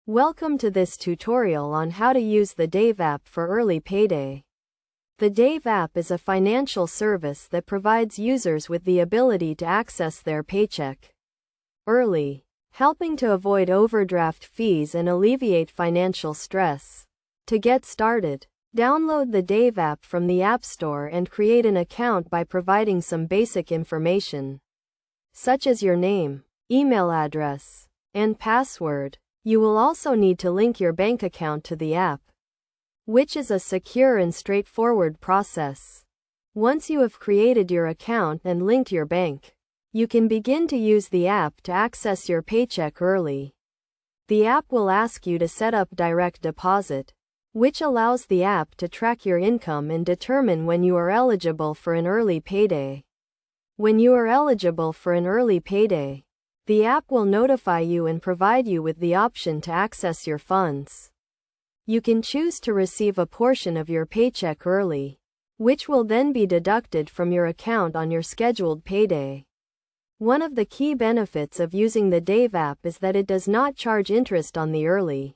Welcome to this tutorial on how to use the Dave app for early payday. The Dave app is a financial service that provides users with the ability to access their paycheck early, helping to avoid overdraft fees and alleviate financial stress. To get started, download the Dave app from the App Store and create an account by providing some basic information, such as your name, email address, and password. You will also need to link your bank account to the app, which is a secure and straightforward process. Once you have created your account and linked your bank, you can begin to use the app to access your paycheck early. The app will ask you to set up direct deposit, which allows the app to track your income and determine when you are eligible for an early payday. When you are eligible for an early payday, the app will notify you and provide you with the option to access your funds. You can choose to receive a portion of your paycheck early, which will then be deducted from your account on your scheduled payday. One of the key benefits of using the Dave app is that it does not charge interest on the early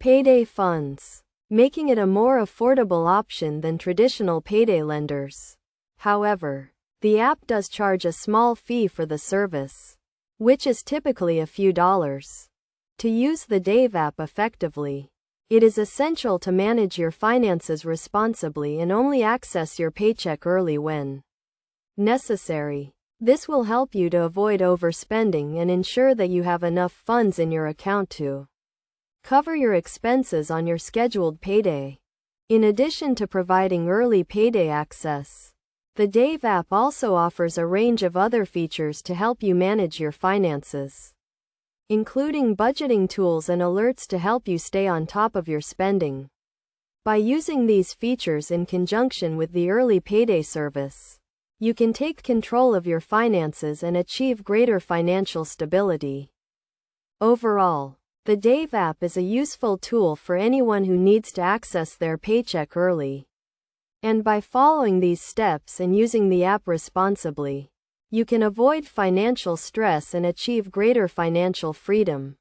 payday funds, making it a more affordable option than traditional payday lenders. However, the app does charge a small fee for the service, which is typically a few dollars. To use the Dave app effectively, it is essential to manage your finances responsibly and only access your paycheck early when necessary. This will help you to avoid overspending and ensure that you have enough funds in your account to cover your expenses on your scheduled payday. In addition to providing early payday access, the Dave app also offers a range of other features to help you manage your finances, including budgeting tools and alerts to help you stay on top of your spending. By using these features in conjunction with the early payday service, you can take control of your finances and achieve greater financial stability. Overall, the Dave app is a useful tool for anyone who needs to access their paycheck early. And by following these steps and using the app responsibly, you can avoid financial stress and achieve greater financial freedom.